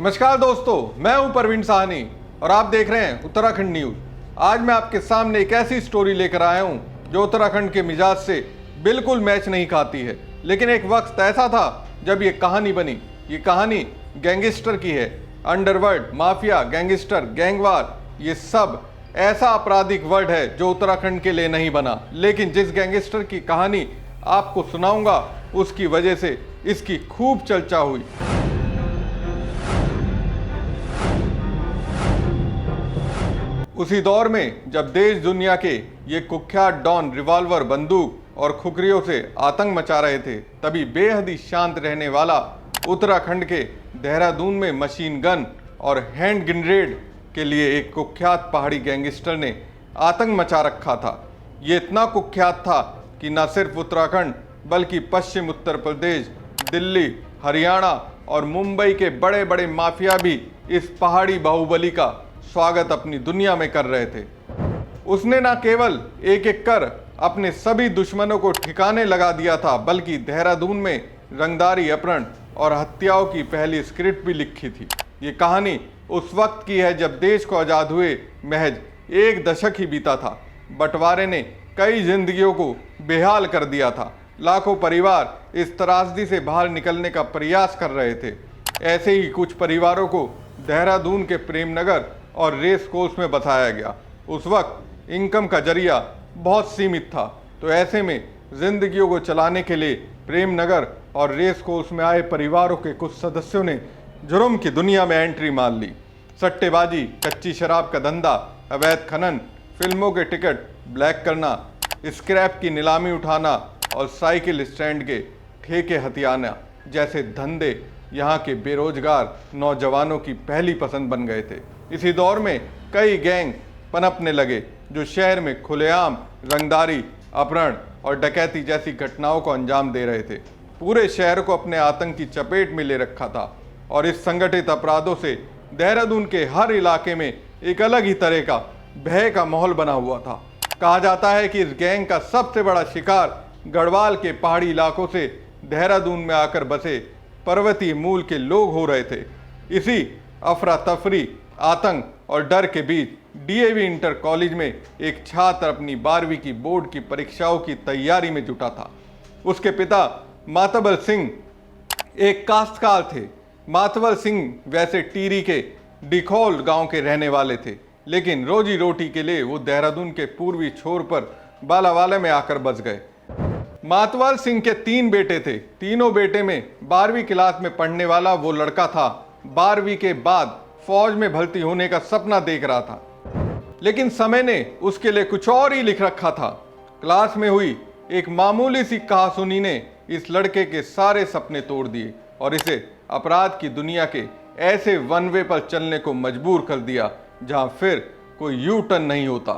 नमस्कार दोस्तों, मैं हूं परवीन साहनी और आप देख रहे हैं उत्तराखंड न्यूज। आज मैं आपके सामने एक ऐसी स्टोरी लेकर आया हूं जो उत्तराखंड के मिजाज से बिल्कुल मैच नहीं खाती है, लेकिन एक वक्त ऐसा था जब ये कहानी बनी। ये कहानी गैंगस्टर की है। अंडरवर्ल्ड, माफिया, गैंगस्टर, गैंगवार, ये सब ऐसा आपराधिक वर्ड है जो उत्तराखंड के लिए नहीं बना, लेकिन जिस गैंगस्टर की कहानी आपको सुनाऊंगा उसकी वजह से इसकी खूब चर्चा हुई। उसी दौर में जब देश दुनिया के ये कुख्यात डॉन रिवॉल्वर, बंदूक और खुखरियों से आतंक मचा रहे थे, तभी बेहद ही शांत रहने वाला उत्तराखंड के देहरादून में मशीन गन और हैंड ग्रेनेड के लिए एक कुख्यात पहाड़ी गैंगस्टर ने आतंक मचा रखा था। ये इतना कुख्यात था कि न सिर्फ उत्तराखंड बल्कि पश्चिम उत्तर प्रदेश, दिल्ली, हरियाणा और मुंबई के बड़े बड़े माफिया भी इस पहाड़ी बाहुबली का स्वागत अपनी दुनिया में कर रहे थे। उसने न केवल एक एक कर अपने सभी दुश्मनों को ठिकाने लगा दिया था, बल्कि देहरादून में रंगदारी, अपहरण और हत्याओं की पहली स्क्रिप्ट भी लिखी थी। ये कहानी उस वक्त की है जब देश को आज़ाद हुए महज एक दशक ही बीता था। बंटवारे ने कई जिंदगियों को बेहाल कर दिया था। लाखों परिवार इस त्रासदी से बाहर निकलने का प्रयास कर रहे थे। ऐसे ही कुछ परिवारों को देहरादून के प्रेमनगर और रेस कोर्स में बसाया गया। उस वक्त इनकम का जरिया बहुत सीमित था, तो ऐसे में जिंदगियों को चलाने के लिए प्रेमनगर और रेस कोर्स में आए परिवारों के कुछ सदस्यों ने जुर्म की दुनिया में एंट्री मार ली। सट्टेबाजी, कच्ची शराब का धंधा, अवैध खनन, फिल्मों के टिकट ब्लैक करना, स्क्रैप की नीलामी उठाना और साइकिल स्टैंड के ठेके हथियाना जैसे धंधे यहाँ के बेरोजगार नौजवानों की पहली पसंद बन गए थे। इसी दौर में कई गैंग पनपने लगे जो शहर में खुलेआम रंगदारी, अपहरण और डकैती जैसी घटनाओं को अंजाम दे रहे थे। पूरे शहर को अपने आतंक की चपेट में ले रखा था और इस संगठित अपराधों से देहरादून के हर इलाके में एक अलग ही तरह का भय का माहौल बना हुआ था। कहा जाता है कि इस गैंग का सबसे बड़ा शिकार गढ़वाल के पहाड़ी इलाकों से देहरादून में आकर बसे पर्वतीय मूल के लोग हो रहे थे। इसी अफरा तफरी, आतंक और डर के बीच डीएवी इंटर कॉलेज में एक छात्र अपनी 12वीं की बोर्ड की परीक्षाओं की तैयारी में जुटा था। उसके पिता मातबर सिंह एक काश्तकार थे। मातबर सिंह वैसे टिहरी के डिखौल गांव के रहने वाले थे, लेकिन रोजी रोटी के लिए वो देहरादून के पूर्वी छोर पर बालावाला में आकर बस गए। मातवाल सिंह के 3 बेटे थे। तीनों बेटे में 12वीं क्लास में पढ़ने वाला वो लड़का था 12वीं के बाद फौज में भर्ती होने का सपना देख रहा था, लेकिन समय ने उसके लिए कुछ और ही लिख रखा था। क्लास में हुई एक मामूली सी कहासुनी ने इस लड़के के सारे सपने तोड़ दिए और इसे अपराध की दुनिया के ऐसे वन वे पर चलने को मजबूर कर दिया जहां फिर कोई यू टर्न नहीं होता।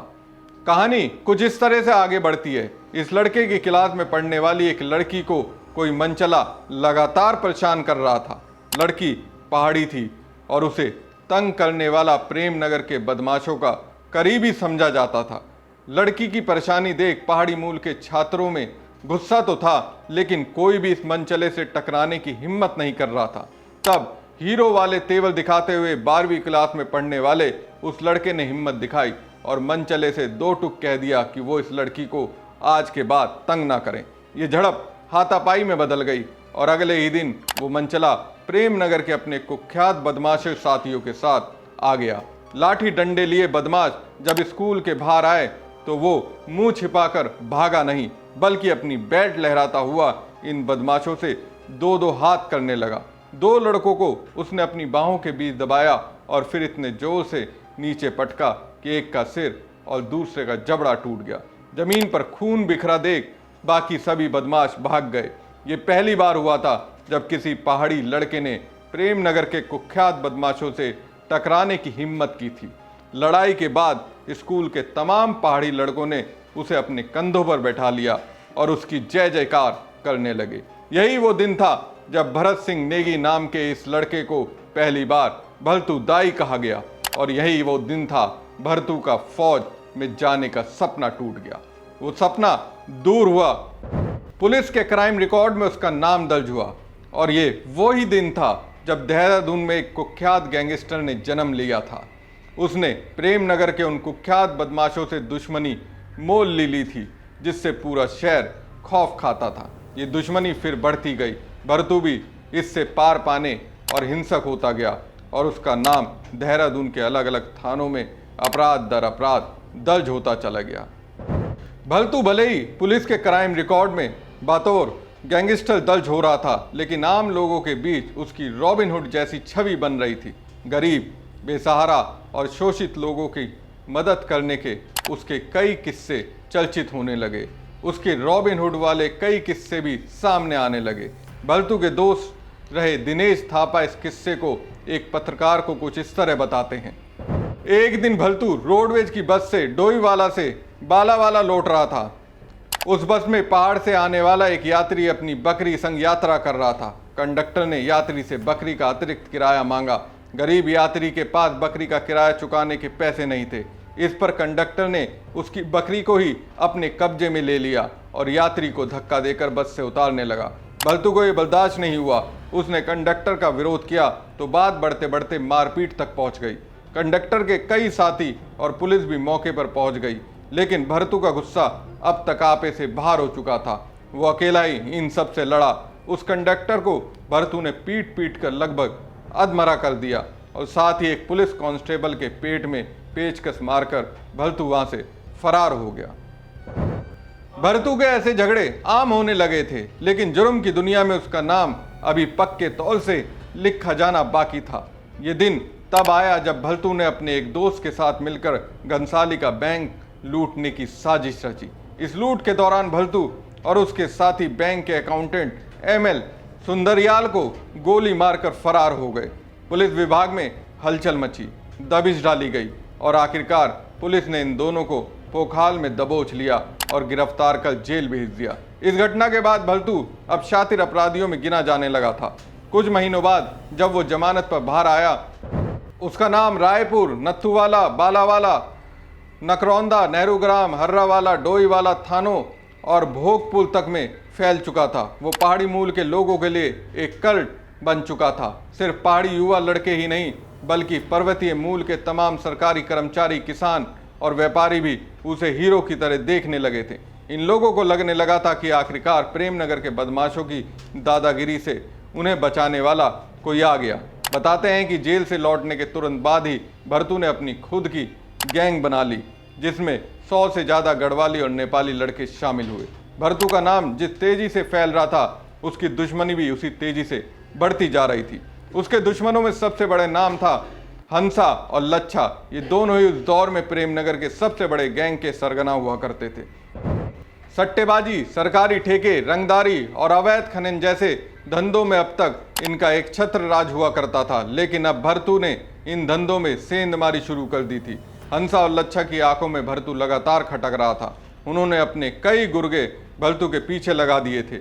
कहानी कुछ इस तरह से आगे बढ़ती है। इस लड़के की क्लास में पढ़ने वाली एक लड़की को कोई मनचला लगातार परेशान कर रहा था। लड़की पहाड़ी थी और उसे तंग करने वाला प्रेमनगर के बदमाशों का करीबी समझा जाता था। लड़की की परेशानी देख पहाड़ी मूल के छात्रों में गुस्सा तो था, लेकिन कोई भी इस मनचले से टकराने की हिम्मत नहीं कर रहा था। तब हीरो वाले तेवर दिखाते हुए 12वीं क्लास में पढ़ने वाले उस लड़के ने हिम्मत दिखाई और मनचले से 2 टुक कह दिया कि वो इस लड़की को आज के बाद तंग ना करें। ये झड़प हाथापाई में बदल गई और अगले ही दिन वो मनचला प्रेमनगर के अपने कुख्यात बदमाश साथियों के साथ आ गया। लाठी डंडे लिए बदमाश जब स्कूल के बाहर आए तो वो मुंह छिपाकर भागा नहीं, बल्कि अपनी बैट लहराता हुआ इन बदमाशों से 2-2 हाथ करने लगा। 2 लड़कों को उसने अपनी बाहों के बीच दबाया और फिर इतने जोर से नीचे पटका कि एक का सिर और दूसरे का जबड़ा टूट गया। जमीन पर खून बिखरा देख बाकी सभी बदमाश भाग गए। ये पहली बार हुआ था जब किसी पहाड़ी लड़के ने प्रेमनगर के कुख्यात बदमाशों से टकराने की हिम्मत की थी। लड़ाई के बाद स्कूल के तमाम पहाड़ी लड़कों ने उसे अपने कंधों पर बैठा लिया और उसकी जय जयकार करने लगे। यही वो दिन था जब भरत सिंह नेगी नाम के इस लड़के को पहली बार भरतू दाई कहा गया और यही वो दिन था भरतू का फौज में जाने का सपना टूट गया। वो सपना दूर हुआ, पुलिस के क्राइम रिकॉर्ड में उसका नाम दर्ज हुआ और ये वो ही दिन था जब देहरादून में एक कुख्यात गैंगस्टर ने जन्म लिया था। उसने प्रेम नगर के उन कुख्यात बदमाशों से दुश्मनी मोल ली थी जिससे पूरा शहर खौफ खाता था। ये दुश्मनी फिर बढ़ती गई। भरतू भी इससे पार पाने और हिंसक होता गया और उसका नाम देहरादून के अलग अलग थानों में अपराध दर अपराध दर्ज होता चला गया। भरतू भले ही पुलिस के क्राइम रिकॉर्ड में बतौर गैंगस्टर दर्ज हो रहा था, लेकिन आम लोगों के बीच उसकी रॉबिनहुड जैसी छवि बन रही थी। गरीब, बेसहारा और शोषित लोगों की मदद करने के उसके कई किस्से चर्चित होने लगे। उसके रॉबिनहुड वाले कई किस्से भी सामने आने लगे। भरतू के दोस्त रहे दिनेश थापा इस किस्से को एक पत्रकार को कुछ इस तरह बताते हैं। एक दिन भरतू रोडवेज की बस से डोईवाला से बालावाला लौट रहा था। उस बस में पहाड़ से आने वाला एक यात्री अपनी बकरी संग यात्रा कर रहा था। कंडक्टर ने यात्री से बकरी का अतिरिक्त किराया मांगा। गरीब यात्री के पास बकरी का किराया चुकाने के पैसे नहीं थे। इस पर कंडक्टर ने उसकी बकरी को ही अपने कब्जे में ले लिया और यात्री को धक्का देकर बस से उतारने लगा। भरतू को यह बर्दाश्त नहीं हुआ। उसने कंडक्टर का विरोध किया तो बात बढ़ते बढ़ते मारपीट तक पहुंच गई। कंडक्टर के कई साथी और पुलिस भी मौके पर पहुंच गई, लेकिन भरतू का गुस्सा अब तक आपे से बाहर हो चुका था। वो अकेला ही इन सब से लड़ा। उस कंडक्टर को भरतू ने पीट पीट कर लगभग अधमरा कर दिया और साथ ही एक पुलिस कांस्टेबल के पेट में पेचकस मारकर भरतू वहां से फरार हो गया। भरतू के ऐसे झगड़े आम होने लगे थे, लेकिन जुर्म की दुनिया में उसका नाम अभी पक्के तौर से लिखा जाना बाकी था। ये दिन तब आया जब भरतू ने अपने एक दोस्त के साथ मिलकर घनसाली का बैंक लूटने की साजिश रची। इस लूट के दौरान भरतू और उसके साथी बैंक के अकाउंटेंट एमएल सुंदरियाल को गोली मारकर फरार हो गए। पुलिस विभाग में हलचल मची, दबिश डाली गई और आखिरकार पुलिस ने इन दोनों को पोखाल में दबोच लिया और गिरफ्तार कर जेल भेज दिया। इस घटना के बाद भरतू अब शातिर अपराधियों में गिना जाने लगा था। कुछ महीनों बाद जब वो जमानत पर बाहर आया, उसका नाम रायपुर, नथुवाला, बालावाला, नकरौंदा, नेहरूग्राम, हर्रावाला, डोईवाला थानों और भोगपुर तक में फैल चुका था। वो पहाड़ी मूल के लोगों के लिए एक कल्ट बन चुका था। सिर्फ पहाड़ी युवा लड़के ही नहीं, बल्कि पर्वतीय मूल के तमाम सरकारी कर्मचारी, किसान और व्यापारी भी उसे हीरो की तरह देखने लगे थे। इन लोगों को लगने लगा था कि आखिरकार प्रेमनगर के बदमाशों की दादागिरी से उन्हें बचाने वाला कोई आ गया। बताते हैं कि जेल से लौटने के तुरंत बाद ही भरतू ने अपनी खुद की गैंग बना ली, जिसमें 100 से ज़्यादा गढ़वाली और नेपाली लड़के शामिल हुए। भरतू का नाम जिस तेजी से फैल रहा था, उसकी दुश्मनी भी उसी तेजी से बढ़ती जा रही थी। उसके दुश्मनों में सबसे बड़े नाम था हंसा और लच्छा। ये दोनों ही उस दौर में प्रेमनगर के सबसे बड़े गैंग के सरगना हुआ करते थे। सट्टेबाजी, सरकारी ठेके, रंगदारी और अवैध खनन जैसे धंधों में अब तक इनका एक छत्र राज हुआ करता था, लेकिन अब भरतू ने इन धंधों में सेंधमारी शुरू कर दी थी। हंसा और लच्छा की आंखों में भरतू लगातार खटक रहा था। उन्होंने अपने कई गुर्गे भरतू के पीछे लगा दिए थे।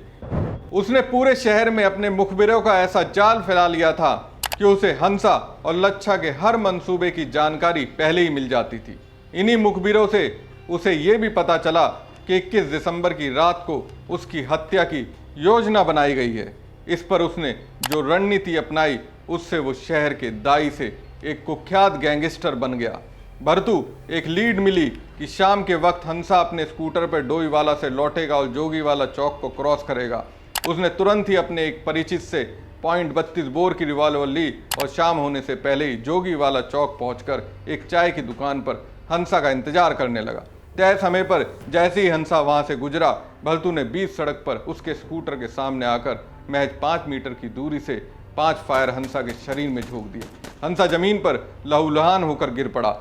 उसने पूरे शहर में अपने मुखबिरों का ऐसा जाल फैला लिया था कि उसे हंसा और लच्छा के हर मंसूबे की जानकारी पहले ही मिल जाती थी। इन्हीं मुखबिरों से उसे ये भी पता चला कि 21 दिसंबर की रात को उसकी हत्या की योजना बनाई गई है। इस पर उसने जो रणनीति अपनाई, उससे वो शहर के दाई से एक कुख्यात गैंगस्टर बन गया। भरतू एक लीड मिली कि शाम के वक्त हंसा अपने स्कूटर पर डोईवाला से लौटेगा और जोगीवाला चौक को क्रॉस करेगा। उसने तुरंत ही अपने एक परिचित से .32 बोर की रिवॉल्वर ली और शाम होने से पहले ही जोगीवाला चौक पहुंचकर एक चाय की दुकान पर हंसा का इंतजार करने लगा। तय समय पर जैसे ही हंसा वहां से गुजरा, भरतू ने बीच सड़क पर उसके स्कूटर के सामने आकर महज 5 मीटर की दूरी से 5 फायर हंसा के शरीर में झोंक दिए। हंसा जमीन पर लहूलुहान होकर गिर पड़ा।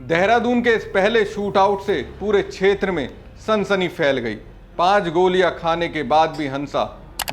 देहरादून के इस पहले शूट आउट से पूरे क्षेत्र में सनसनी फैल गई। 5 गोलियां खाने के बाद भी हंसा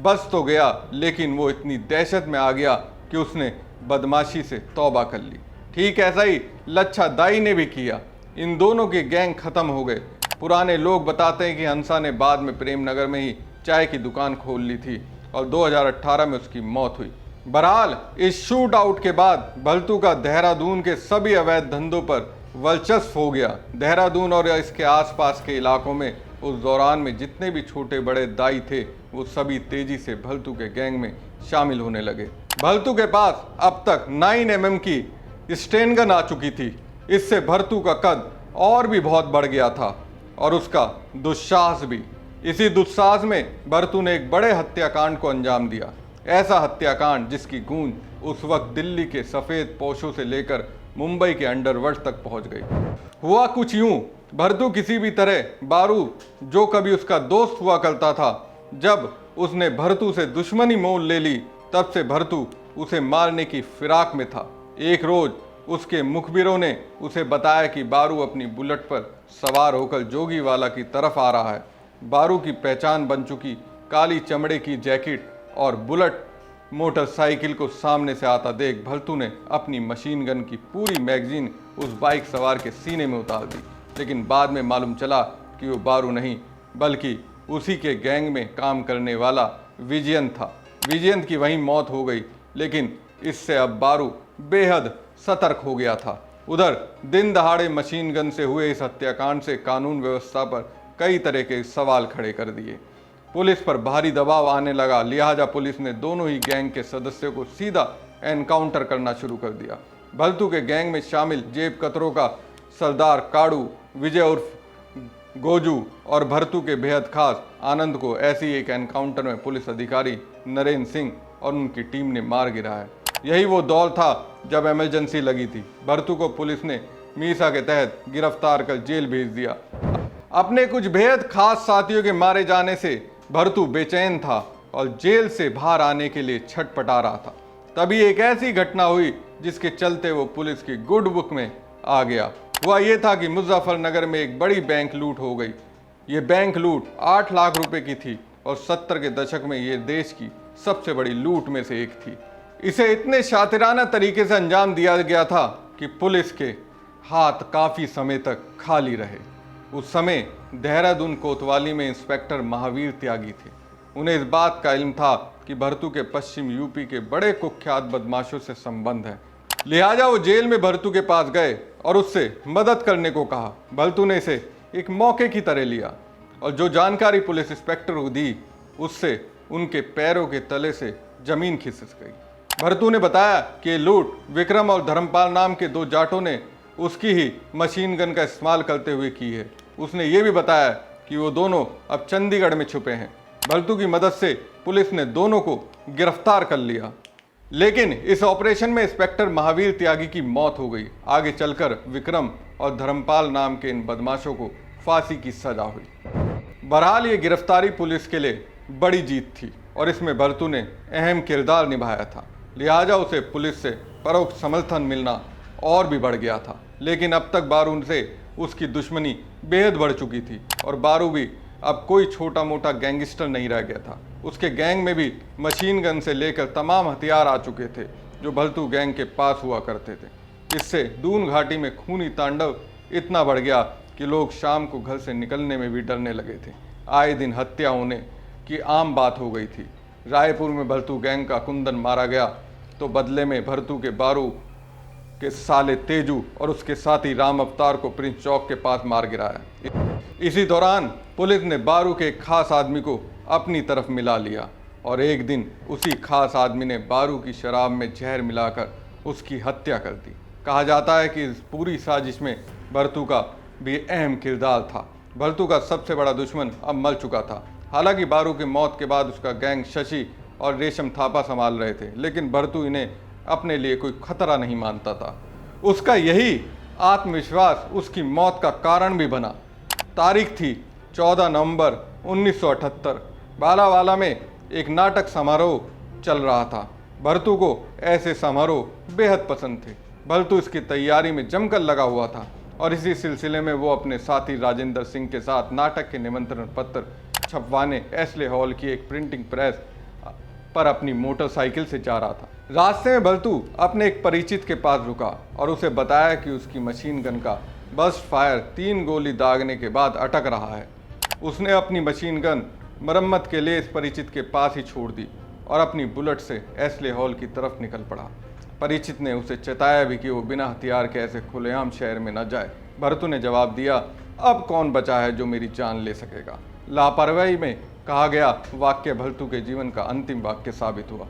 बच तो गया, लेकिन वो इतनी दहशत में आ गया कि उसने बदमाशी से तौबा कर ली। ठीक ऐसा ही लच्छा दाई ने भी किया। इन दोनों के गैंग खत्म हो गए। पुराने लोग बताते हैं कि हंसा ने बाद में प्रेमनगर में ही चाय की दुकान खोल ली थी और 2018 में उसकी मौत हुई। बहरहाल इस शूट आउट के बाद भरतू का देहरादून के सभी अवैध धंधों पर वर्चस्व हो गया। देहरादून और इसके आसपास के इलाकों में उस दौरान में जितने भी छोटे बड़े दाई थे वो सभी तेजी से भलतू के गैंग में शामिल होने लगे। भलतू के पास अब तक 9mm की स्टेन गन आ चुकी थी। इससे भलतू का कद और भी बहुत बढ़ गया था और उसका दुस्साहस भी। इसी दुस्साहस में भलतू ने एक बड़े हत्याकांड को अंजाम दिया। ऐसा हत्याकांड जिसकी गूंज उस वक्त दिल्ली के सफेद पोशों से लेकर मुंबई के अंडरवर्ल्ड तक पहुंच गई। हुआ कुछ यूं, भलतू किसी भी तरह बारू, जो कभी उसका दोस्त हुआ करता था, जब उसने भलतू से दुश्मनी मोल ले ली तब से भलतू उसे मारने की फिराक में था। एक रोज उसके मुखबिरों ने उसे बताया कि बारू अपनी बुलेट पर सवार होकर जोगीवाला की तरफ आ रहा है। बारू की पहचान बन चुकी काली चमड़े की जैकेट और बुलेट मोटरसाइकिल को सामने से आता देख भलतू ने अपनी मशीन गन की पूरी मैगजीन उस बाइक सवार के सीने में उतार दी। लेकिन बाद में मालूम चला कि वो बारू नहीं बल्कि उसी के गैंग में काम करने वाला विजयंत था। विजयंत की वहीं मौत हो गई, लेकिन इससे अब बारू बेहद सतर्क हो गया था। उधर दिन दहाड़े मशीन गन से हुए इस हत्याकांड से कानून व्यवस्था पर कई तरह के सवाल खड़े कर दिए। पुलिस पर भारी दबाव आने लगा, लिहाजा पुलिस ने दोनों ही गैंग के सदस्यों को सीधा एनकाउंटर करना शुरू कर दिया। भलतू के गैंग में शामिल जेब कतरों का सरदार काड़ू, विजय उर्फ गोजू और भलतू के बेहद खास आनंद को ऐसी एक एनकाउंटर में पुलिस अधिकारी नरेंद्र सिंह और उनकी टीम ने मार गिराया। यही वो दौर था जब इमरजेंसी लगी थी। भलतू को पुलिस ने मीसा के तहत गिरफ्तार कर जेल भेज दिया। अपने कुछ बेहद खास साथियों के मारे जाने से भलतू बेचैन था और जेल से बाहर आने के लिए छटपटा रहा था। तभी एक ऐसी घटना हुई जिसके चलते वो पुलिस की गुड बुक में आ गया। हुआ ये था कि मुजफ्फरनगर में एक बड़ी बैंक लूट हो गई। ये बैंक लूट 8 लाख रुपए की थी और 70 के दशक में ये देश की सबसे बड़ी लूट में से एक थी। इसे इतने शातिराना तरीके से अंजाम दिया गया था कि पुलिस के हाथ काफी समय तक खाली रहे। उस समय देहरादून कोतवाली में इंस्पेक्टर महावीर त्यागी थे। उन्हें इस बात का इल्म था कि भलतू के पश्चिम यूपी के बड़े कुख्यात बदमाशों से संबंध है, लिहाजा वो जेल में भलतू के पास गए और उससे मदद करने को कहा। भलतू ने इसे एक मौके की तरह लिया और जो जानकारी पुलिस इंस्पेक्टर को दी उससे उनके पैरों के तले से जमीन खिसक गई। भलतू ने बताया कि लूट विक्रम और धर्मपाल नाम के 2 जाटों ने उसकी ही मशीन गन का इस्तेमाल करते हुए की है। उसने ये भी बताया कि वो दोनों अब चंडीगढ़ में छुपे हैं। भलतू की मदद से पुलिस ने दोनों को गिरफ्तार कर लिया, लेकिन इस ऑपरेशन में इंस्पेक्टर महावीर त्यागी की मौत हो गई। आगे चलकर विक्रम और धर्मपाल नाम के इन बदमाशों को फांसी की सजा हुई। बहरहाल ये गिरफ्तारी पुलिस के लिए बड़ी जीत थी और इसमें भलतू ने अहम किरदार निभाया था, लिहाजा उसे पुलिस से परोक्ष समर्थन मिलना और भी बढ़ गया था। लेकिन अब तक बारू से उसकी दुश्मनी बेहद बढ़ चुकी थी और बारू भी अब कोई छोटा मोटा गैंगस्टर नहीं रह गया था। उसके गैंग में भी मशीन गन से लेकर तमाम हथियार आ चुके थे जो भलतू गैंग के पास हुआ करते थे। इससे दून घाटी में खूनी तांडव इतना बढ़ गया कि लोग शाम को घर से निकलने में भी डरने लगे थे। आए दिन हत्या होने की आम बात हो गई थी। रायपुर में भलतू गैंग का कुंदन मारा गया तो बदले में भलतू के बारू के साले तेजू और उसके साथी राम अवतार को प्रिंस चौक के पास मार गिराया। इसी दौरान पुलिस ने बारू के एक खास आदमी को अपनी तरफ मिला लिया और एक दिन उसी खास आदमी ने बारू की शराब में जहर मिलाकर उसकी हत्या कर दी। कहा जाता है कि इस पूरी साजिश में भलतू का भी अहम किरदार था। भलतू का सबसे बड़ा दुश्मन अब मर चुका था। हालांकि बारू की मौत के बाद उसका गैंग शशि और रेशम थापा संभाल रहे थे, लेकिन भलतू इन्हें अपने लिए कोई खतरा नहीं मानता था। उसका यही आत्मविश्वास उसकी मौत का कारण भी बना। तारीख थी 14 नवंबर 1978। बालावाला में एक नाटक समारोह चल रहा था। भलतू को ऐसे समारोह बेहद पसंद थे। भलतू इसकी तैयारी में जमकर लगा हुआ था और इसी सिलसिले में वो अपने साथी राजेंद्र सिंह के साथ नाटक के निमंत्रण पत्र छपवाने एस्ले हॉल की एक प्रिंटिंग प्रेस पर अपनी मोटरसाइकिल से जा रहा था। रास्ते में भलतू अपने एक परिचित के पास रुका और उसे बताया कि उसकी मशीन गन का बस्ट फायर 3 गोली दागने के बाद अटक रहा है। उसने अपनी मशीन गन मरम्मत के लिए इस परिचित के पास ही छोड़ दी और अपनी बुलेट से एस्ले हॉल की तरफ निकल पड़ा। परिचित ने उसे चेताया भी कि वो बिना हथियार के ऐसे खुलेआम शहर में न जाए। भलतू ने जवाब दिया अब कौन बचा है जो मेरी जान ले सकेगा। लापरवाही में कहा गया वाक्य भलतू के जीवन का अंतिम वाक्य साबित हुआ।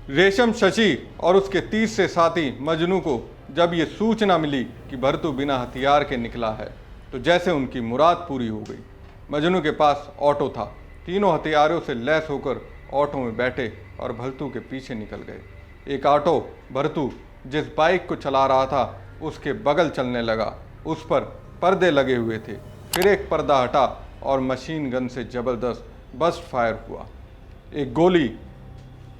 रेशम शशि और उसके 30 से साथी मजनू को जब ये सूचना मिली कि भरतू बिना हथियार के निकला है तो जैसे उनकी मुराद पूरी हो गई। मजनू के पास ऑटो था। तीनों हथियारों से लैस होकर ऑटो में बैठे और भरतू के पीछे निकल गए। एक ऑटो भरतू जिस बाइक को चला रहा था उसके बगल चलने लगा। उस पर पर्दे लगे हुए थे। फिर एक पर्दा हटा और मशीन गन से जबरदस्त बस्ट फायर हुआ। एक गोली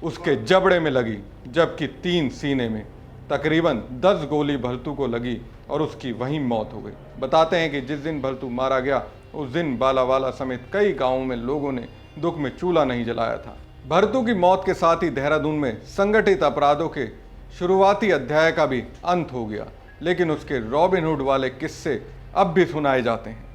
उसके जबड़े में लगी जबकि 3 सीने में। तकरीबन 10 गोली भलतू को लगी और उसकी वहीं मौत हो गई। बताते हैं कि जिस दिन भलतू मारा गया उस दिन बालावाला समेत कई गांवों में लोगों ने दुख में चूल्हा नहीं जलाया था। भरतू की मौत के साथ ही देहरादून में संगठित अपराधों के शुरुआती अध्याय का भी अंत हो गया, लेकिन उसके रॉबिनहुड वाले किस्से अब भी सुनाए जाते हैं।